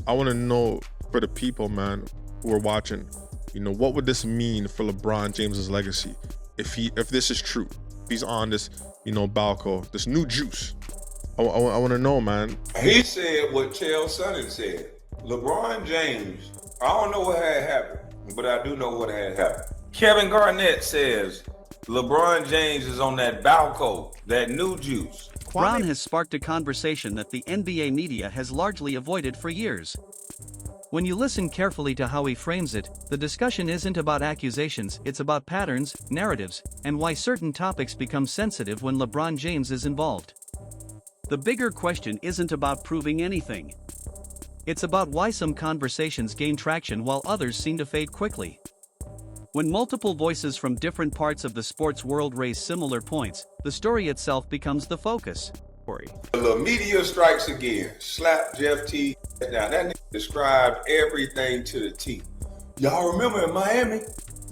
I want to know for the people, man, who are watching, what would this mean for LeBron James's legacy if this is true? If he's on this, Balco, this new juice. I want to know, man. He said what Chael Sonnen said. LeBron James, I don't know what had happened, but I do know what had happened. Kevin Garnett says LeBron James is on that Balco, that new juice. Brown has sparked a conversation that the NBA media has largely avoided for years. When you listen carefully to how he frames it, the discussion isn't about accusations, it's about patterns, narratives, and why certain topics become sensitive when LeBron James is involved. The bigger question isn't about proving anything. It's about why some conversations gain traction while others seem to fade quickly. When multiple voices from different parts of the sports world raise similar points, the story itself becomes the focus. The media strikes again. Slap Jeff T down. That nigga described everything to the T. Y'all remember in Miami?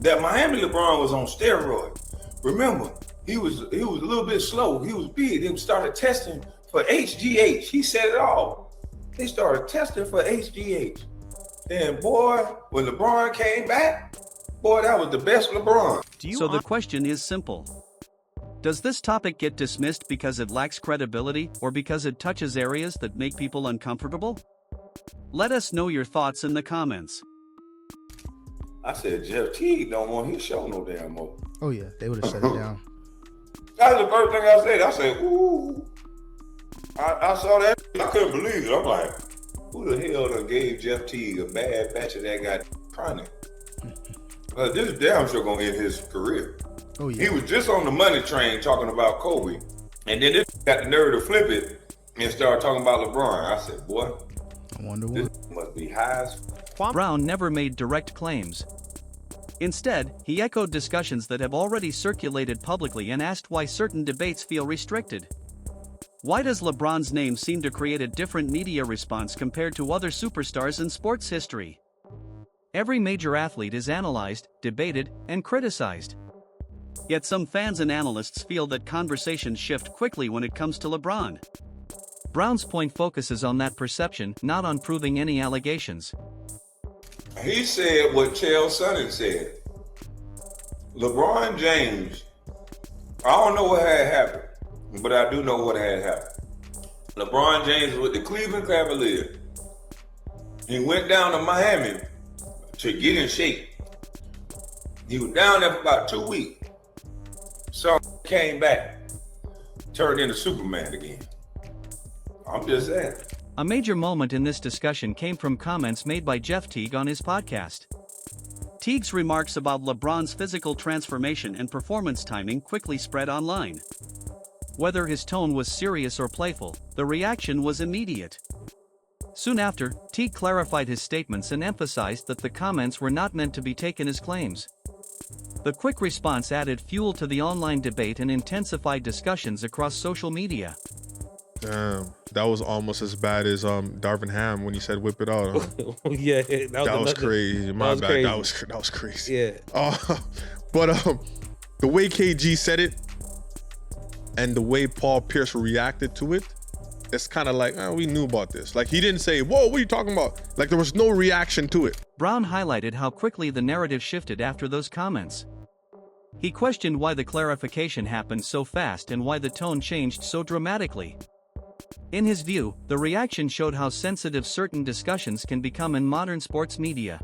That Miami LeBron was on steroids. Remember, he was a little bit slow. He was big. They started testing for HGH. He said it all. They started testing for HGH. And boy, when LeBron came back, boy, that was the best LeBron. So the question is simple. Does this topic get dismissed because it lacks credibility or because it touches areas that make people uncomfortable? Let us know your thoughts in the comments. I said Jeff T don't want his show no damn more. Oh yeah, they would have shut it down. That's the first thing I said. I said, ooh. I saw that. I couldn't believe it. I'm like, who the hell done gave Jeff T a bad batch of that guy chronic? This damn sure gonna end his career. Oh yeah. He was just on the money train talking about Kobe. And then this got the nerve to flip it and start talking about LeBron. I said, boy, I wonder what. This must be high as Brown never made direct claims. Instead, he echoed discussions that have already circulated publicly and asked why certain debates feel restricted. Why does LeBron's name seem to create a different media response compared to other superstars in sports history? Every major athlete is analyzed, debated, and criticized. Yet some fans and analysts feel that conversations shift quickly when it comes to LeBron. Brown's point focuses on that perception, not on proving any allegations. He said what Chael Sonnen said. LeBron James, I don't know what had happened, but I do know what had happened. LeBron James was with the Cleveland Cavaliers. He went down to Miami to get in shape. He was down there for about 2 weeks. So came back, turned into Superman again. I'm just saying. A major moment in this discussion came from comments made by Jeff Teague on his podcast. Teague's remarks about LeBron's physical transformation and performance timing quickly spread online. Whether his tone was serious or playful, the reaction was immediate. Soon after, Teague clarified his statements and emphasized that the comments were not meant to be taken as claims. The quick response added fuel to the online debate and intensified discussions across social media. Damn, that was almost as bad as Darvin Ham when he said "whip it out." Yeah, that was crazy. My bad. Crazy. That was crazy. Yeah. But the way KG said it and the way Paul Pierce reacted to it, it's kind of like, we knew about this. Like, he didn't say, "Whoa, what are you talking about?" Like, there was no reaction to it. Brown highlighted how quickly the narrative shifted after those comments. He questioned why the clarification happened so fast and why the tone changed so dramatically. In his view, the reaction showed how sensitive certain discussions can become in modern sports media.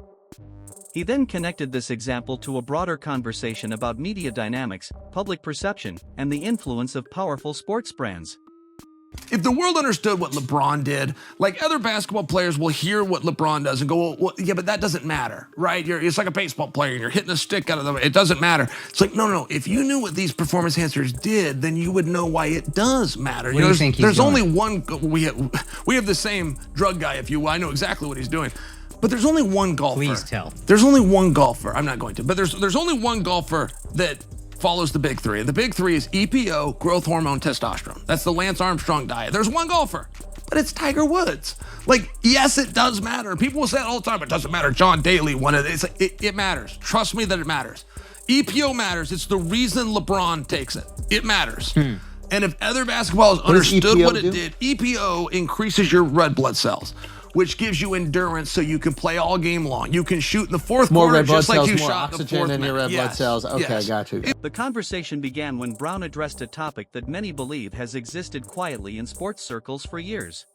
He then connected this example to a broader conversation about media dynamics, public perception, and the influence of powerful sports brands. If the world understood what LeBron did, like other basketball players will hear what LeBron does and go, well, yeah, but that doesn't matter, right? It's like a baseball player and you're hitting a stick out of the, it doesn't matter. It's like, no. If you knew what these performance enhancers did, then you would know why it does matter. What do you think he's there's doing? only one, we have the same drug guy, if you will. I know exactly what he's doing. But there's only one golfer. Please tell. There's only one golfer. I'm not going to, but there's only one golfer that follows the big three. The big three is EPO, growth hormone, testosterone. That's the Lance Armstrong diet. There's one golfer, but it's Tiger Woods. Like, yes, it does matter. People will say it all the time, it doesn't matter. John Daly won it. It's like, it matters. Trust me that it matters. EPO matters. It's the reason LeBron takes it. It matters. And if other basketballers understood what it did, EPO increases your red blood cells. which gives you endurance so you can play all game long. You can shoot in the fourth More quarter red blood just like cells, you more shot in the oxygen fourth in your red minute. blood Yes, cells. Okay, yes. got you. The conversation began when Brown addressed a topic that many believe has existed quietly in sports circles for years.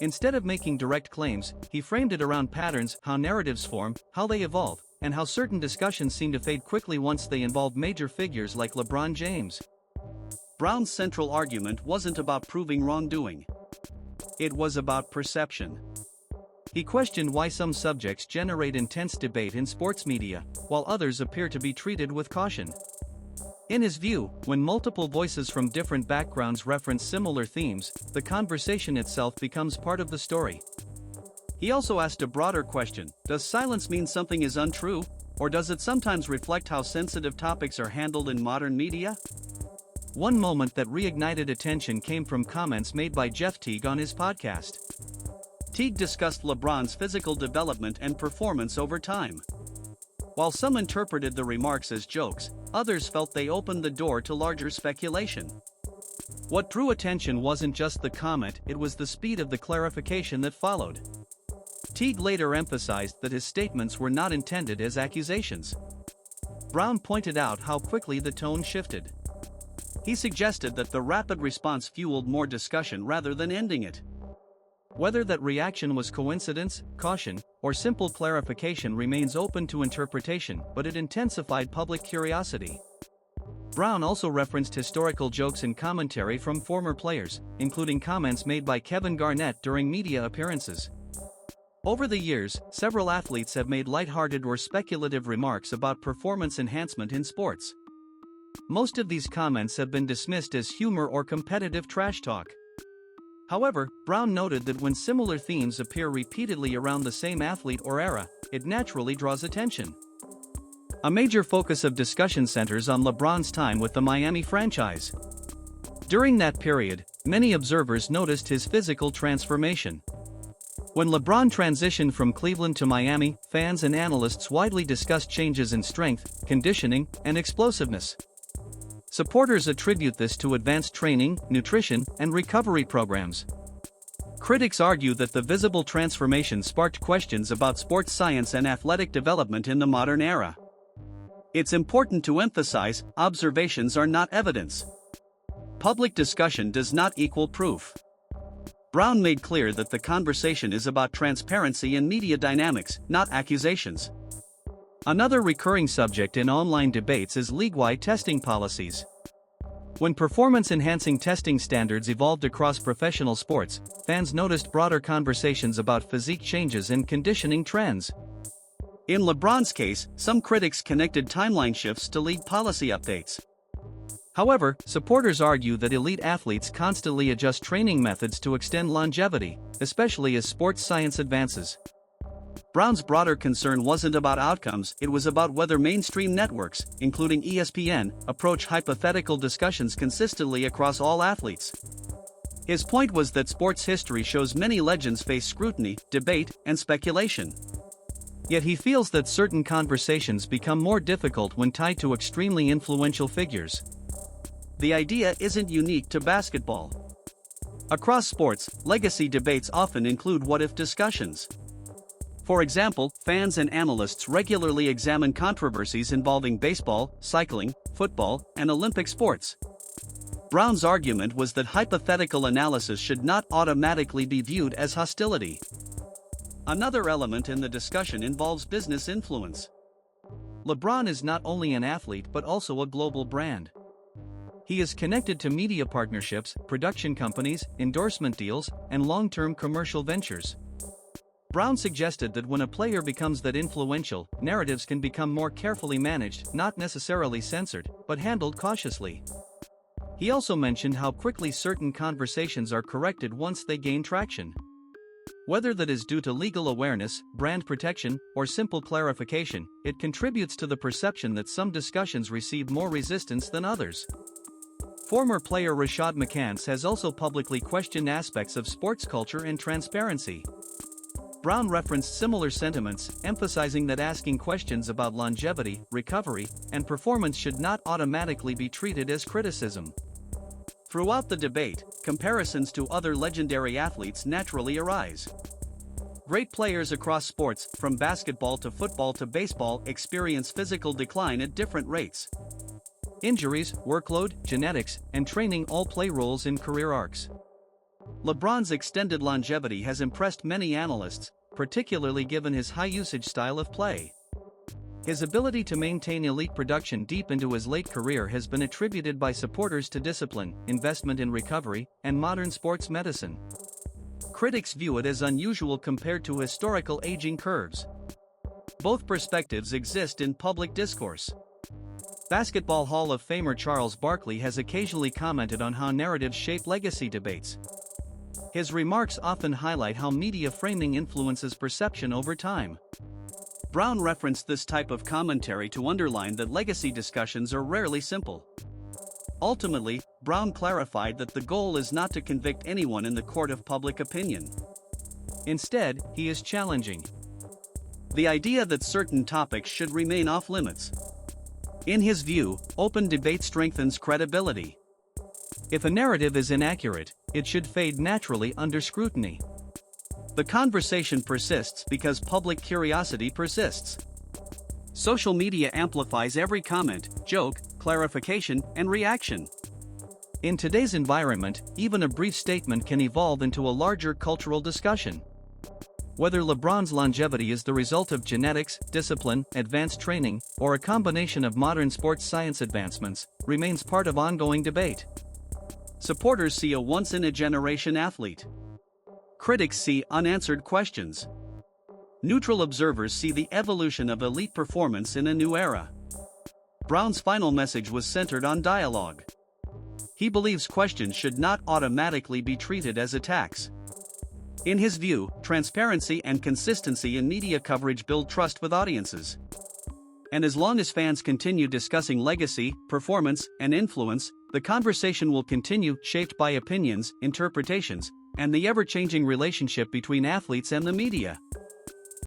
Instead of making direct claims, he framed it around patterns, how narratives form, how they evolve, and how certain discussions seem to fade quickly once they involve major figures like LeBron James. Brown's central argument wasn't about proving wrongdoing. It was about perception. He questioned why some subjects generate intense debate in sports media, while others appear to be treated with caution. In his view, when multiple voices from different backgrounds reference similar themes, the conversation itself becomes part of the story. He also asked a broader question: does silence mean something is untrue, or does it sometimes reflect how sensitive topics are handled in modern media? One moment that reignited attention came from comments made by Jeff Teague on his podcast. Teague discussed LeBron's physical development and performance over time. While some interpreted the remarks as jokes, others felt they opened the door to larger speculation. What drew attention wasn't just the comment, it was the speed of the clarification that followed. Teague later emphasized that his statements were not intended as accusations. Brown pointed out how quickly the tone shifted. He suggested that the rapid response fueled more discussion rather than ending it. Whether that reaction was coincidence, caution, or simple clarification remains open to interpretation, but it intensified public curiosity. Brown also referenced historical jokes and commentary from former players, including comments made by Kevin Garnett during media appearances. Over the years, several athletes have made lighthearted or speculative remarks about performance enhancement in sports. Most of these comments have been dismissed as humor or competitive trash talk. However, Brown noted that when similar themes appear repeatedly around the same athlete or era, it naturally draws attention. A major focus of discussion centers on LeBron's time with the Miami franchise. During that period, many observers noticed his physical transformation. When LeBron transitioned from Cleveland to Miami, fans and analysts widely discussed changes in strength, conditioning, and explosiveness. Supporters attribute this to advanced training, nutrition, and recovery programs. Critics argue that the visible transformation sparked questions about sports science and athletic development in the modern era. It's important to emphasize, observations are not evidence. Public discussion does not equal proof. Brown made clear that the conversation is about transparency and media dynamics, not accusations. Another recurring subject in online debates is league-wide testing policies. When performance-enhancing testing standards evolved across professional sports, fans noticed broader conversations about physique changes and conditioning trends. In LeBron's case, some critics connected timeline shifts to league policy updates. However, supporters argue that elite athletes constantly adjust training methods to extend longevity, especially as sports science advances. Brown's broader concern wasn't about outcomes, it was about whether mainstream networks, including ESPN, approach hypothetical discussions consistently across all athletes. His point was that sports history shows many legends face scrutiny, debate, and speculation. Yet he feels that certain conversations become more difficult when tied to extremely influential figures. The idea isn't unique to basketball. Across sports, legacy debates often include what-if discussions. For example, fans and analysts regularly examine controversies involving baseball, cycling, football, and Olympic sports. Brown's argument was that hypothetical analysis should not automatically be viewed as hostility. Another element in the discussion involves business influence. LeBron is not only an athlete but also a global brand. He is connected to media partnerships, production companies, endorsement deals, and long-term commercial ventures. Brown suggested that when a player becomes that influential, narratives can become more carefully managed, not necessarily censored, but handled cautiously. He also mentioned how quickly certain conversations are corrected once they gain traction. Whether that is due to legal awareness, brand protection, or simple clarification, it contributes to the perception that some discussions receive more resistance than others. Former player Rashad McCants has also publicly questioned aspects of sports culture and transparency. Brown referenced similar sentiments, emphasizing that asking questions about longevity, recovery, and performance should not automatically be treated as criticism. Throughout the debate, comparisons to other legendary athletes naturally arise. Great players across sports, from basketball to football to baseball, experience physical decline at different rates. Injuries, workload, genetics, and training all play roles in career arcs. LeBron's extended longevity has impressed many analysts, particularly given his high-usage style of play. His ability to maintain elite production deep into his late career has been attributed by supporters to discipline, investment in recovery, and modern sports medicine. Critics view it as unusual compared to historical aging curves. Both perspectives exist in public discourse. Basketball Hall of Famer Charles Barkley has occasionally commented on how narratives shape legacy debates. His remarks often highlight how media framing influences perception over time. Brown referenced this type of commentary to underline that legacy discussions are rarely simple. Ultimately, Brown clarified that the goal is not to convict anyone in the court of public opinion. Instead, he is challenging the idea that certain topics should remain off-limits. In his view, open debate strengthens credibility. If a narrative is inaccurate, it should fade naturally under scrutiny. The conversation persists because public curiosity persists. Social media amplifies every comment, joke, clarification, and reaction. In today's environment, even a brief statement can evolve into a larger cultural discussion. Whether LeBron's longevity is the result of genetics, discipline, advanced training, or a combination of modern sports science advancements, remains part of ongoing debate. Supporters see a once-in-a-generation athlete. Critics see unanswered questions. Neutral observers see the evolution of elite performance in a new era. Brown's final message was centered on dialogue. He believes questions should not automatically be treated as attacks. In his view, transparency and consistency in media coverage build trust with audiences. And as long as fans continue discussing legacy, performance, and influence, the conversation will continue, shaped by opinions, interpretations, and the ever-changing relationship between athletes and the media.